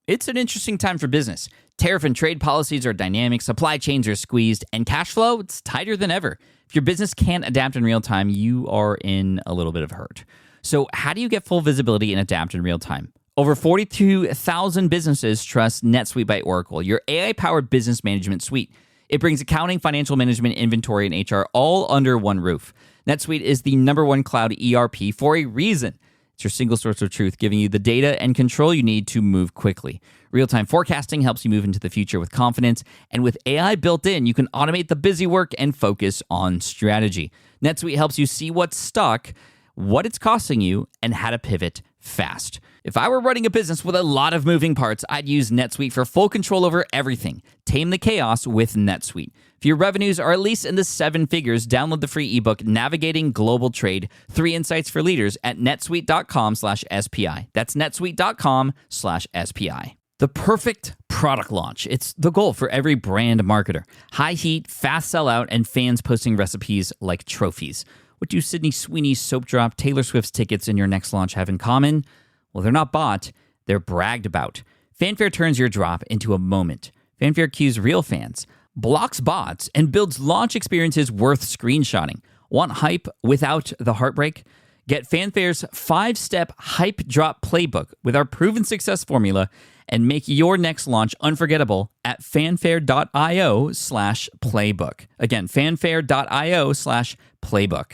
It's an interesting time for business. Tariff and trade policies are dynamic, supply chains are squeezed, and cash flow, it's tighter than ever. If your business can't adapt in real time, you are in a little bit of hurt. So how do you get full visibility and adapt in real time? Over 42,000 businesses trust NetSuite by Oracle, your AI-powered business management suite. It brings accounting, financial management, inventory, and HR all under one roof. NetSuite is the #1 cloud ERP for a reason. It's your single source of truth, giving you the data and control you need to move quickly. Real-time forecasting helps you move into the future with confidence, and with AI built in, you can automate the busy work and focus on strategy. NetSuite helps you see what's stuck, what it's costing you, and how to pivot fast. If I were running a business with a lot of moving parts, I'd use NetSuite for full control over everything. Tame the chaos with NetSuite. If your revenues are at least in the 7 figures, download the free ebook, Navigating Global Trade, 3 Insights for Leaders at netsuite.com/SPI. That's netsuite.com/SPI. The perfect product launch. It's the goal for every brand marketer. High heat, fast sellout, and fans posting recipes like trophies. What do Sydney Sweeney's soap drop, Taylor Swift's tickets, and your next launch have in common? Well, they're not bought, they're bragged about. Fanfare turns your drop into a moment. Fanfare cues real fans, blocks bots, and builds launch experiences worth screenshotting. Want hype without the heartbreak? Get Fanfare's 5-step hype drop playbook with our proven success formula and make your next launch unforgettable at fanfare.io/playbook. Again, fanfare.io/playbook.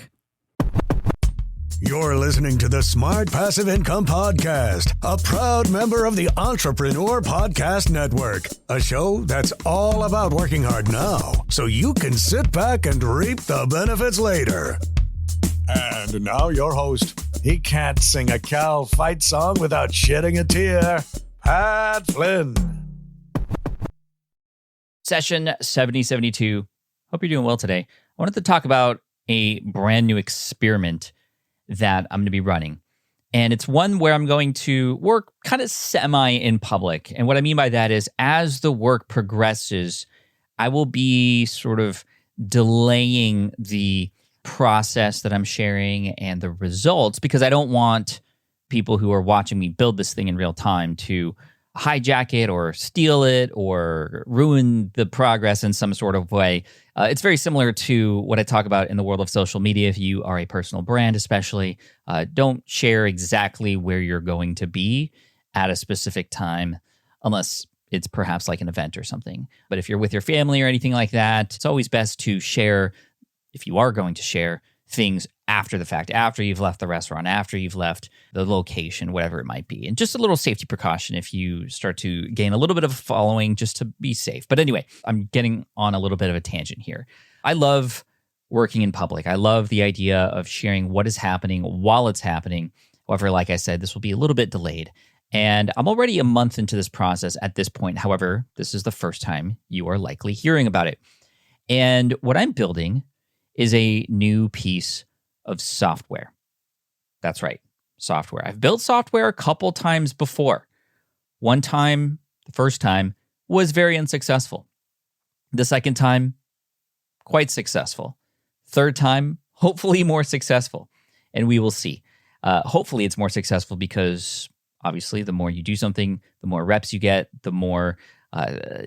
You're listening to the Smart Passive Income Podcast, a proud member of the Entrepreneur Podcast Network, a show that's all about working hard now so you can sit back and reap the benefits later. And now your host. He can't sing a cow fight song without shedding a tear, Pat Flynn. Session 7072. Hope you're doing well today. I wanted to talk about a brand new experiment that I'm going to be running. And it's one where I'm going to work kind of semi in public. And what I mean by that is as the work progresses, I will be sort of delaying the process that I'm sharing and the results because I don't want people who are watching me build this thing in real time to hijack it or steal it or ruin the progress in some sort of way. It's very similar to what I talk about in the world of social media. If you are a personal brand, especially, don't share exactly where you're going to be at a specific time unless it's perhaps like an event or something. But if you're with your family or anything like that, it's always best to share, if you are going to share, things after the fact, after you've left the restaurant, after you've left the location, whatever it might be. And just a little safety precaution if you start to gain a little bit of a following just to be safe. But anyway, I'm getting on a little bit of a tangent here. I love working in public. I love the idea of sharing what is happening while it's happening. However, like I said, this will be a little bit delayed. And I'm already a month into this process at this point. However, this is the first time you are likely hearing about it. And what I'm building is a new piece of software. That's right, software. I've built software a couple times before. One time, the first time, was very unsuccessful. The second time, quite successful. Third time, hopefully more successful. And we will see. Hopefully it's more successful because obviously the more you do something, the more reps you get, the more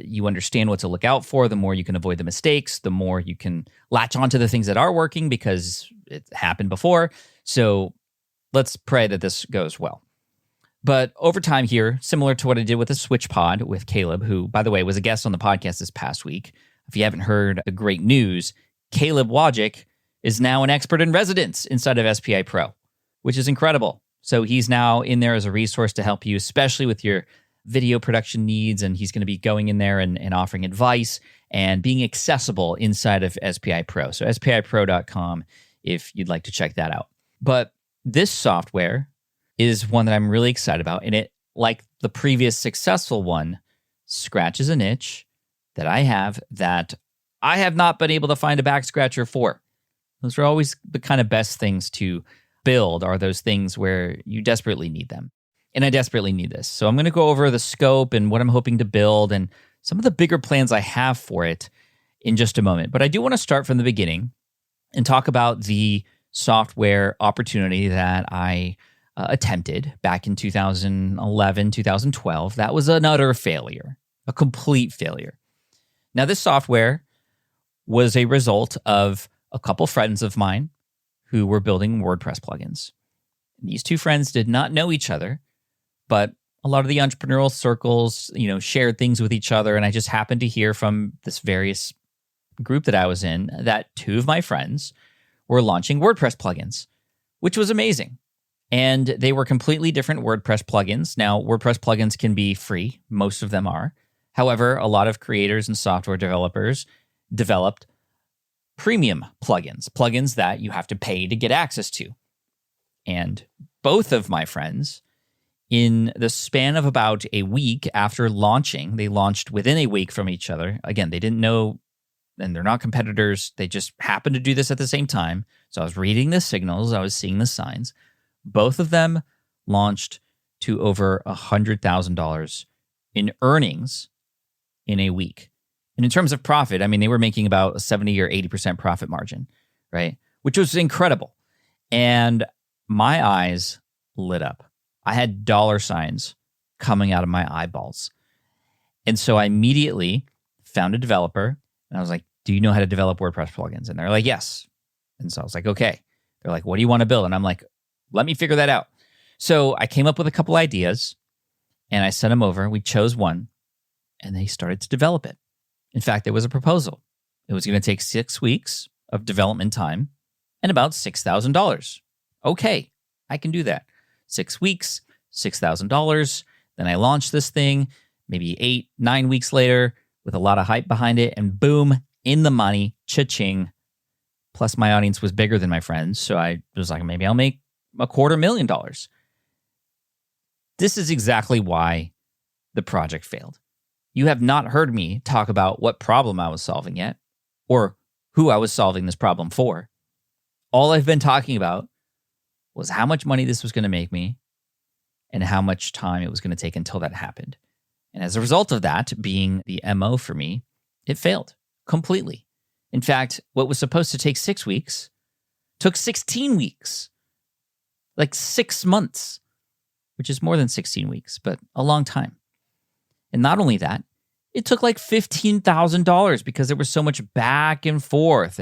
you understand what to look out for, the more you can avoid the mistakes, the more you can latch onto the things that are working because it happened before. So let's pray that this goes well. But over time here, similar to what I did with the Switch Pod with Caleb, who, by the way, was a guest on the podcast this past week. If you haven't heard the great news, Caleb Wojcik is now an expert in residence inside of SPI Pro, which is incredible. So he's now in there as a resource to help you, especially with your video production needs, and he's going to be going in there and offering advice and being accessible inside of SPI Pro. So spipro.com if you'd like to check that out. But this software is one that I'm really excited about, and it, like the previous successful one, scratches an itch that I have not been able to find a back scratcher for. Those are always the kind of best things to build, are those things where you desperately need them. And I desperately need this. So I'm going to go over the scope and what I'm hoping to build and some of the bigger plans I have for it in just a moment. But I do want to start from the beginning and talk about the software opportunity that I attempted back in 2011, 2012. That was an utter failure, a complete failure. Now, this software was a result of a couple friends of mine who were building WordPress plugins. These two friends did not know each other, but a lot of the entrepreneurial circles, shared things with each other. And I just happened to hear from this various group that I was in that two of my friends were launching WordPress plugins, which was amazing. And they were completely different WordPress plugins. Now, WordPress plugins can be free. Most of them are. However, a lot of creators and software developers developed premium plugins that you have to pay to get access to. And both of my friends, in the span of about a week after launching, they launched within a week from each other. Again, they didn't know, and they're not competitors. They just happened to do this at the same time. So I was reading the signals. I was seeing the signs. Both of them launched to over $100,000 in earnings in a week. And in terms of profit, they were making about a 70 or 80% profit margin, right? Which was incredible. And my eyes lit up. I had dollar signs coming out of my eyeballs. And so I immediately found a developer and I was like, do you know how to develop WordPress plugins? And they're like, yes. And so I was like, okay. They're like, what do you want to build? And I'm like, let me figure that out. So I came up with a couple ideas and I sent them over. We chose one and they started to develop it. In fact, there was a proposal. It was going to take 6 weeks of development time and about $6,000. Okay, I can do that. 6 weeks, $6,000. Then I launched this thing maybe 8-9 weeks later with a lot of hype behind it, and boom, in the money, cha-ching. Plus, my audience was bigger than my friends, so I was like, maybe I'll make $250,000. This is exactly why the project failed. You have not heard me talk about what problem I was solving yet, or who I was solving this problem for. All I've been talking about was how much money this was going to make me and how much time it was going to take until that happened. And as a result of that being the MO for me, it failed completely. In fact, what was supposed to take 6 weeks took 16 weeks, like 6 months, which is more than 16 weeks, but a long time. And not only that, it took like $15,000 because there was so much back and forth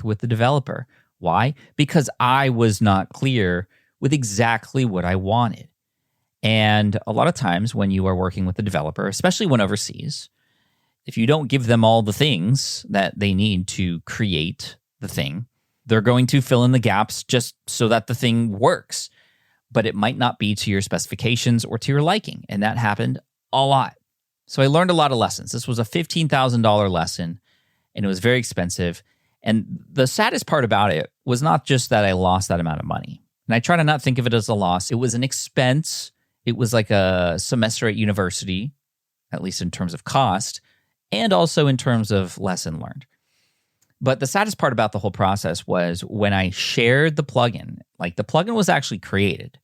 with the developer. Why? Because I was not clear with exactly what I wanted. And a lot of times when you are working with a developer, especially when overseas, if you don't give them all the things that they need to create the thing, they're going to fill in the gaps just so that the thing works. But it might not be to your specifications or to your liking. And that happened a lot. So I learned a lot of lessons. This was a $15,000 lesson, and it was very expensive. And the saddest part about it was not just that I lost that amount of money. And I try to not think of it as a loss. It was an expense. It was like a semester at university, at least in terms of cost, and also in terms of lesson learned. But the saddest part about the whole process was when I shared the plugin, like the plugin was actually created.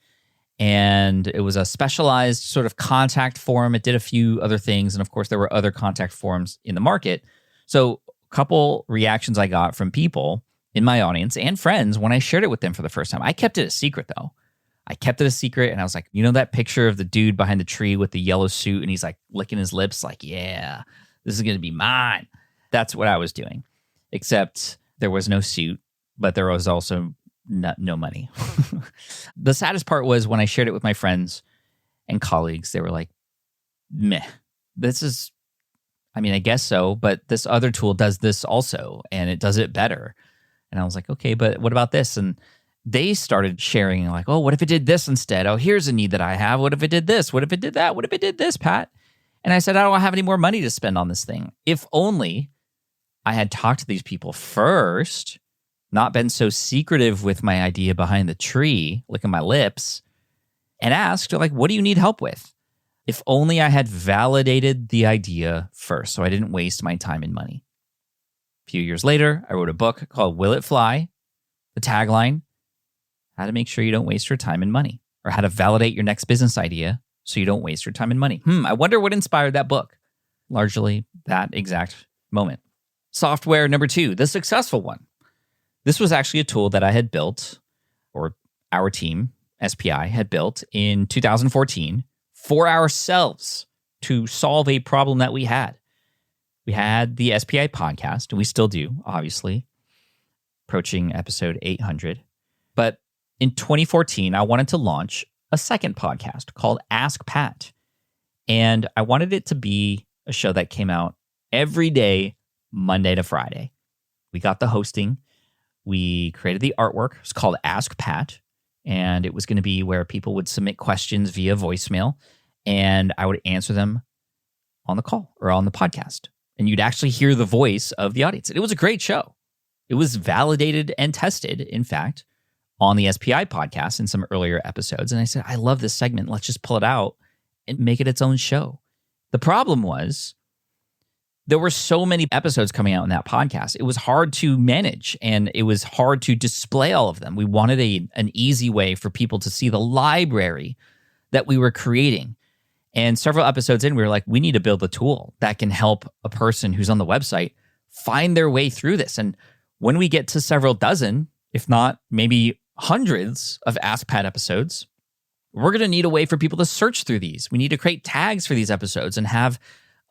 And it was a specialized sort of contact form. It did a few other things. And of course, there were other contact forms in the market. So a couple reactions I got from people in my audience and friends when I shared it with them for the first time. I kept it a secret, though. I kept it a secret. And I was like, that picture of the dude behind the tree with the yellow suit and he's like licking his lips like, yeah, this is going to be mine. That's what I was doing. Except there was no suit, but there was also no money. The saddest part was when I shared it with my friends and colleagues, they were like, meh, this is, I guess so, but this other tool does this also, and it does it better. And I was like, okay, but what about this? And they started sharing like, oh, what if it did this instead? Oh, here's a need that I have. What if it did this? What if it did that? What if it did this, Pat? And I said, I don't have any more money to spend on this thing. If only I had talked to these people first, not been so secretive with my idea behind the tree, licking my lips, and asked, like, what do you need help with? If only I had validated the idea first, so I didn't waste my time and money. A few years later, I wrote a book called Will It Fly? The tagline, how to make sure you don't waste your time and money, or how to validate your next business idea so you don't waste your time and money. I wonder what inspired that book. Largely that exact moment. Software number 2, the successful one. This was actually a tool that I had built, or our team SPI had built in 2014 for ourselves to solve a problem that we had. We had the SPI podcast, and we still do, obviously, approaching episode 800. But in 2014, I wanted to launch a second podcast called Ask Pat. And I wanted it to be a show that came out every day, Monday to Friday. We got the hosting. We created the artwork. It's called Ask Pat. And it was going to be where people would submit questions via voicemail, and I would answer them on the call or on the podcast. And you'd actually hear the voice of the audience. And it was a great show. It was validated and tested, in fact, on the SPI podcast in some earlier episodes. And I said, I love this segment. Let's just pull it out and make it its own show. The problem was there were so many episodes coming out in that podcast. It was hard to manage, and it was hard to display all of them. We wanted an easy way for people to see the library that we were creating. And several episodes in, we were like, we need to build a tool that can help a person who's on the website find their way through this. And when we get to several dozen, if not maybe hundreds of Ask Pat episodes, we're going to need a way for people to search through these. We need to create tags for these episodes and have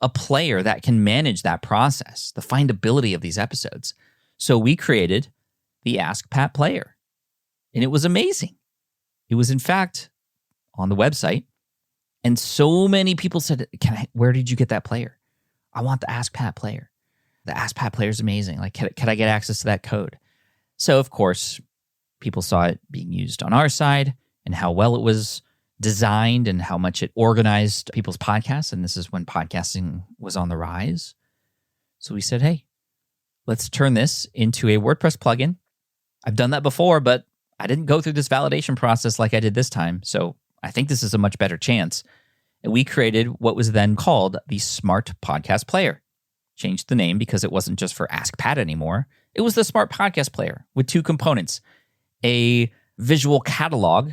a player that can manage that process, the findability of these episodes. So we created the Ask Pat player, and it was amazing. It was, in fact, on the website, and so many people said, where did you get that player? I want the Ask Pat player. The Ask Pat player is amazing. Like, can I get access to that code? So, of course, people saw it being used on our side and how well it was designed and how much it organized people's podcasts. And this is when podcasting was on the rise. So we said, hey, let's turn this into a WordPress plugin. I've done that before, but I didn't go through this validation process like I did this time. So I think this is a much better chance. And we created what was then called the Smart Podcast Player. Changed the name because it wasn't just for Ask Pat anymore. It was the Smart Podcast Player with two components: a visual catalog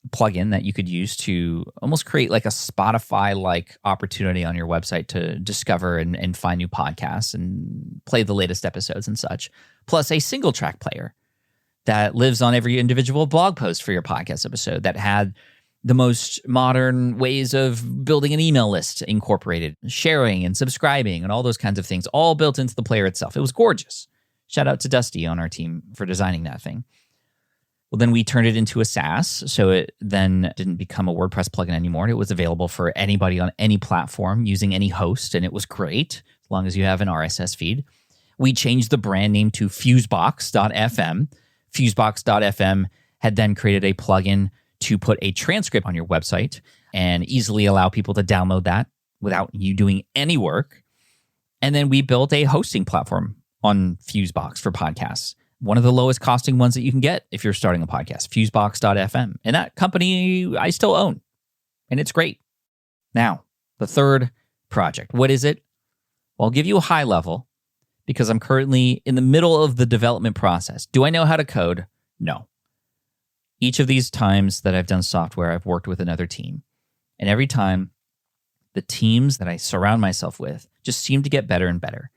plugin that you could use to almost create like a Spotify-like opportunity on your website to discover and find new podcasts and play the latest episodes and such, plus a single track player that lives on every individual blog post for your podcast episode that had the most modern ways of building an email list incorporated, sharing and subscribing and all those kinds of things, all built into the player itself. It was gorgeous. Shout out to Dusty on our team for designing that thing. Well, then we turned it into a SaaS, so it then didn't become a WordPress plugin anymore. It was available for anybody on any platform using any host, and it was great as long as you have an RSS feed. We changed the brand name to Fusebox.fm. Fusebox.fm had then created a plugin to put a transcript on your website and easily allow people to download that without you doing any work. And then we built a hosting platform on Fusebox for podcasts. One of the lowest costing ones that you can get if you're starting a podcast, Fusebox.fm. And that company I still own, and it's great. Now, the third project. What is it? Well, I'll give you a high level because I'm currently in the middle of the development process. Do I know how to code? No. Each of these times that I've done software, I've worked with another team. And every time, the teams that I surround myself with just seem to get better and better.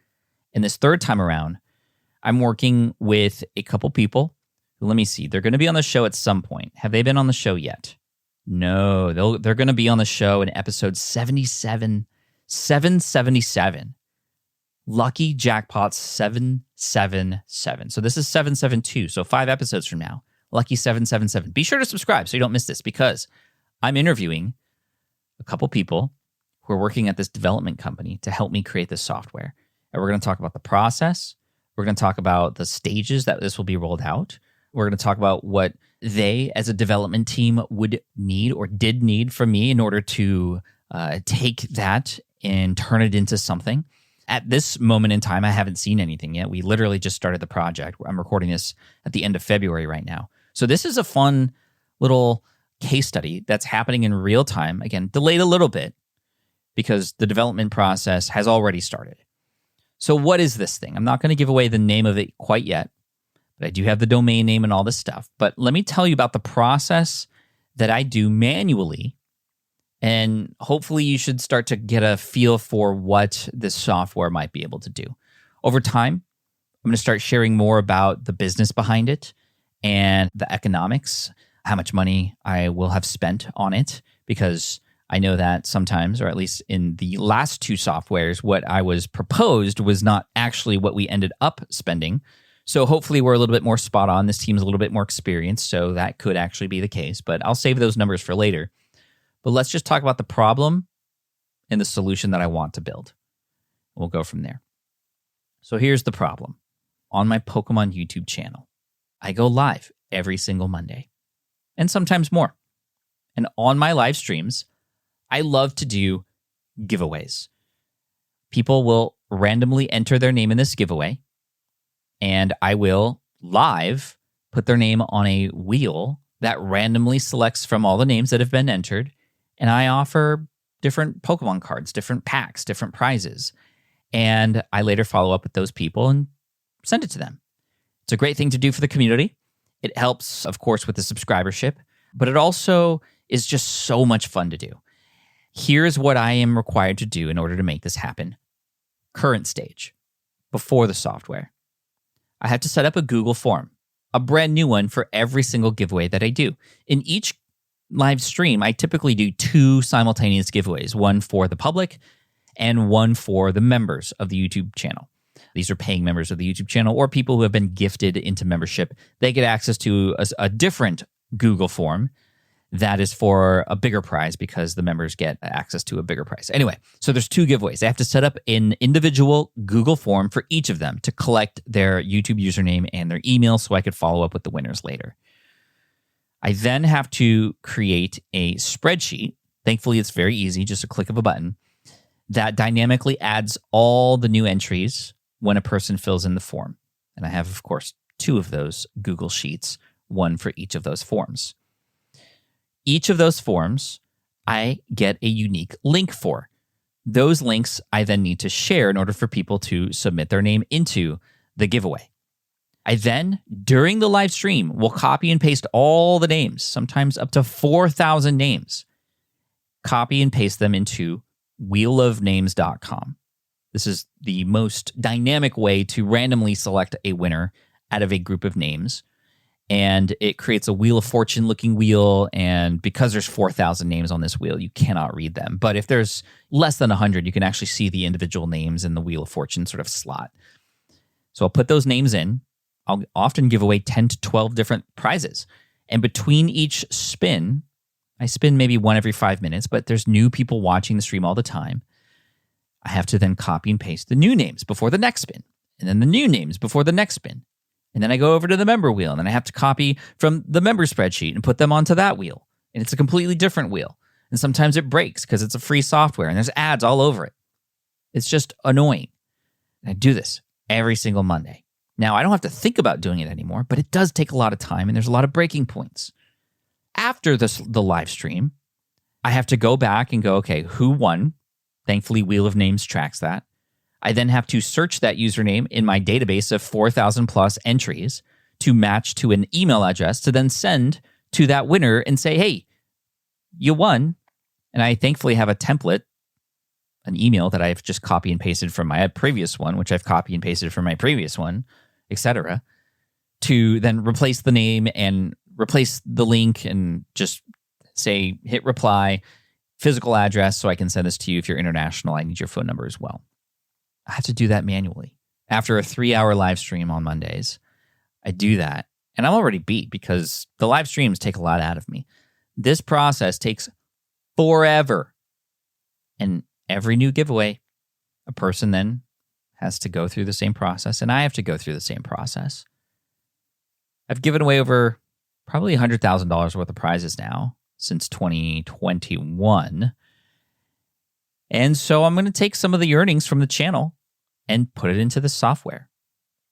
And this third time around, I'm working with a couple people who, let me see, they're going to be on the show at some point. Have they been on the show yet? No, they're going to be on the show in episode 777. Lucky jackpot 777. So this is 772. So 5 episodes from now, lucky 777. Be sure to subscribe so you don't miss this because I'm interviewing a couple people who are working at this development company to help me create this software. And we're going to talk about the process. We're going to talk about the stages that this will be rolled out. We're going to talk about what they, as a development team, would need or did need from me in order to take that and turn it into something. At this moment in time, I haven't seen anything yet. We literally just started the project. I'm recording this at the end of February right now. So this is a fun little case study that's happening in real time. Again, delayed a little bit because the development process has already started. So what is this thing? I'm not going to give away the name of it quite yet, but I do have the domain name and all this stuff. But let me tell you about the process that I do manually, and hopefully you should start to get a feel for what this software might be able to do. Over time, I'm going to start sharing more about the business behind it and the economics, how much money I will have spent on it, because I know that sometimes, or at least in the last two softwares, what I was proposed was not actually what we ended up spending. So hopefully we're a little bit more spot on. This team's a little bit more experienced, so that could actually be the case. But I'll save those numbers for later. But let's just talk about the problem and the solution that I want to build. We'll go from there. So here's the problem. On my Pokemon YouTube channel, I go live every single Monday, and sometimes more. And on my live streams, I love to do giveaways. People will randomly enter their name in this giveaway, and I will live put their name on a wheel that randomly selects from all the names that have been entered, and I offer different Pokemon cards, different packs, different prizes. And I later follow up with those people and send it to them. It's a great thing to do for the community. It helps, of course, with the subscribership, but it also is just so much fun to do. Here's what I am required to do in order to make this happen. Current stage, before the software. I have to set up a Google form, a brand new one for every single giveaway that I do. In each live stream, I typically do 2 simultaneous giveaways, one for the public and one for the members of the YouTube channel. These are paying members of the YouTube channel or people who have been gifted into membership. They get access to a different Google form that is for a bigger prize because the members get access to a bigger prize. Anyway, so there's 2 giveaways. I have to set up an individual Google form for each of them to collect their YouTube username and their email so I could follow up with the winners later. I then have to create a spreadsheet. Thankfully, it's very easy, just a click of a button, that dynamically adds all the new entries when a person fills in the form. And I have, of course, 2 of those Google Sheets, one for each of those forms. Each of those forms, I get a unique link for. Those links I then need to share in order for people to submit their name into the giveaway. I then, during the live stream, will copy and paste all the names, sometimes up to 4,000 names, copy and paste them into wheelofnames.com. This is the most dynamic way to randomly select a winner out of a group of names. And it creates a Wheel of Fortune looking wheel. And because there's 4,000 names on this wheel, you cannot read them. But if there's less than 100, you can actually see the individual names in the Wheel of Fortune sort of slot. So I'll put those names in. I'll often give away 10 to 12 different prizes. And between each spin, I spin maybe one every 5 minutes, but there's new people watching the stream all the time. I have to then copy and paste the new names before the next spin, and then the new names before the next spin. And then I go over to the member wheel, and then I have to copy from the member spreadsheet and put them onto that wheel. And it's a completely different wheel. And sometimes it breaks because it's a free software, and there's ads all over it. It's just annoying. And I do this every single Monday. Now, I don't have to think about doing it anymore, but it does take a lot of time, and there's a lot of breaking points. After the live stream, I have to go back and go, okay, who won? Thankfully, Wheel of Names tracks that. I then have to search that username in my database of 4,000 plus entries to match to an email address to then send to that winner and say, hey, you won. And I thankfully have a template, an email that I've just copy and pasted from my previous one, which I've copy and pasted from my previous one, etc., to then replace the name and replace the link and just say, hit reply, physical address, so I can send this to you. If you're international, I need your phone number as well. I have to do that manually. After a 3-hour live stream on Mondays, I do that. And I'm already beat because the live streams take a lot out of me. This process takes forever. And every new giveaway, a person then has to go through the same process, and I have to go through the same process. I've given away over probably $100,000 worth of prizes now since 2021. And so I'm going to take some of the earnings from the channel and put it into the software.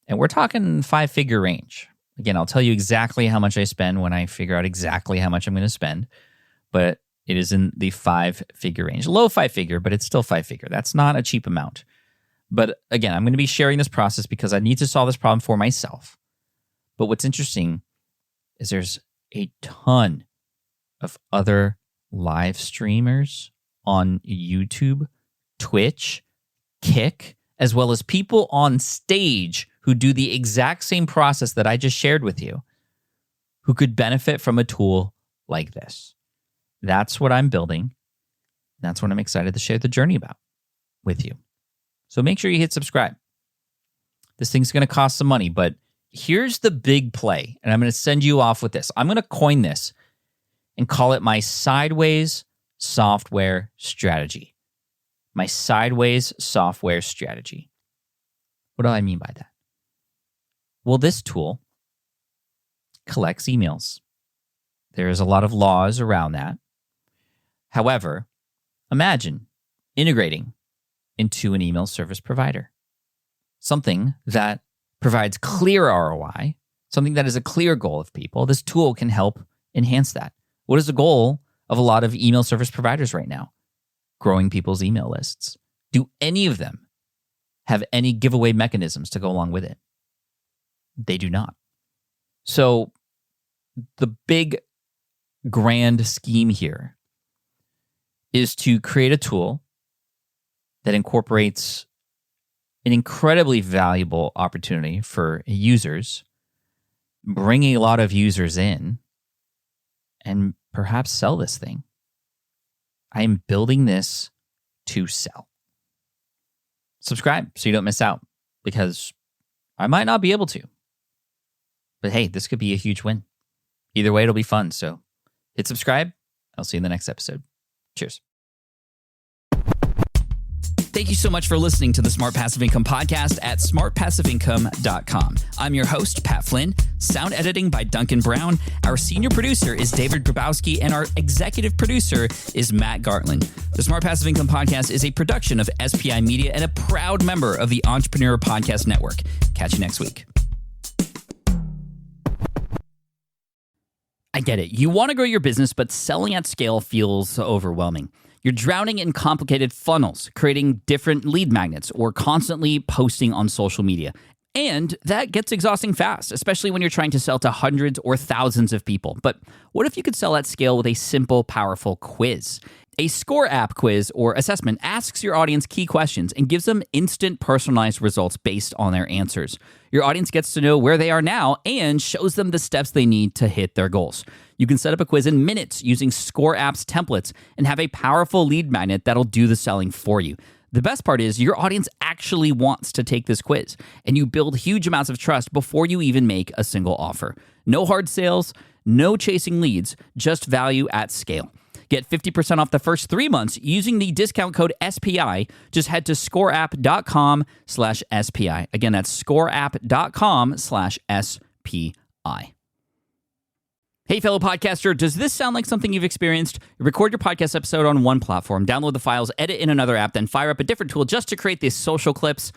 And we're talking 5-figure range. Again, I'll tell you exactly how much I spend when I figure out exactly how much I'm going to spend. But it is in the 5-figure range. Low 5-figure, but it's still 5-figure. That's not a cheap amount. But again, I'm going to be sharing this process because I need to solve this problem for myself. But what's interesting is there's a ton of other live streamers on YouTube, Twitch, Kick, as well as people on stage who do the exact same process that I just shared with you. who could benefit from a tool like this. That's what I'm building. That's what I'm excited to share the journey about with you. So make sure you hit subscribe. This thing's going to cost some money, but here's the big play, and I'm going to send you off with this. I'm going to coin this and call it my sideways software strategy. My sideways software strategy. What do I mean by that? Well, this tool collects emails. There's a lot of laws around that. However, imagine integrating into an email service provider. Something that provides clear ROI, something that is a clear goal of people. This tool can help enhance that. What is the goal of a lot of email service providers right now? Growing people's email lists. Do any of them have any giveaway mechanisms to go along with it? They do not. So the big grand scheme here is to create a tool that incorporates an incredibly valuable opportunity for users, bringing a lot of users in, and perhaps sell this thing. I am building this to sell. Subscribe so you don't miss out, because I might not be able to. But hey, this could be a huge win. Either way, it'll be fun. So hit subscribe. I'll see you in the next episode. Cheers. Thank you so much for listening to the Smart Passive Income podcast at smartpassiveincome.com. I'm your host, Pat Flynn. Sound editing by Duncan Brown. Our senior producer is David Grabowski, and our executive producer is Matt Gartland. The Smart Passive Income podcast is a production of SPI Media and a proud member of the Entrepreneur Podcast Network. Catch you next week. I get it. You want to grow your business, but selling at scale feels overwhelming. You're drowning in complicated funnels, creating different lead magnets, or constantly posting on social media. And that gets exhausting fast, especially when you're trying to sell to hundreds or thousands of people. But what if you could sell at scale with a simple, powerful quiz? A Score app quiz or assessment asks your audience key questions and gives them instant personalized results based on their answers. Your audience gets to know where they are now and shows them the steps they need to hit their goals. You can set up a quiz in minutes using Score app's templates and have a powerful lead magnet that'll do the selling for you. The best part is your audience actually wants to take this quiz, and you build huge amounts of trust before you even make a single offer. No hard sales, no chasing leads, just value at scale. Get 50% off the first 3 months using the discount code SPI. Just head to scoreapp.com/SPI. Again, that's scoreapp.com/SPI. Hey, fellow podcaster, does this sound like something you've experienced? You record your podcast episode on one platform, download the files, edit in another app, then fire up a different tool just to create these social clips?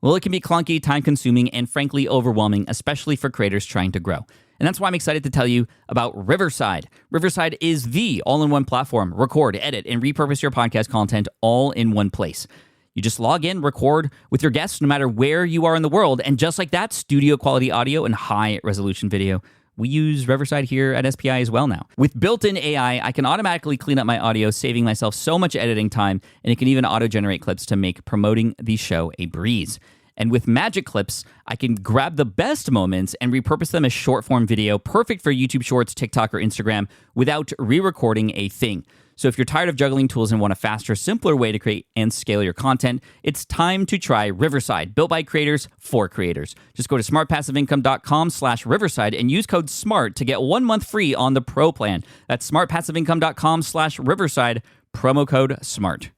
Well, it can be clunky, time-consuming, and frankly overwhelming, especially for creators trying to grow. And that's why I'm excited to tell you about Riverside. Riverside is the all-in-one platform. Record, edit, and repurpose your podcast content all in one place. You just log in, record with your guests no matter where you are in the world, and just like that, studio-quality audio and high-resolution video. We use Riverside here at SPI as well now. With built-in AI, I can automatically clean up my audio, saving myself so much editing time, and it can even auto-generate clips to make promoting the show a breeze. And with Magic Clips, I can grab the best moments and repurpose them as short-form video, perfect for YouTube Shorts, TikTok, or Instagram, without re-recording a thing. So if you're tired of juggling tools and want a faster, simpler way to create and scale your content, it's time to try Riverside, built by creators for creators. Just go to smartpassiveincome.com/Riverside and use code SMART to get 1 month free on the Pro plan. That's smartpassiveincome.com/Riverside, promo code SMART.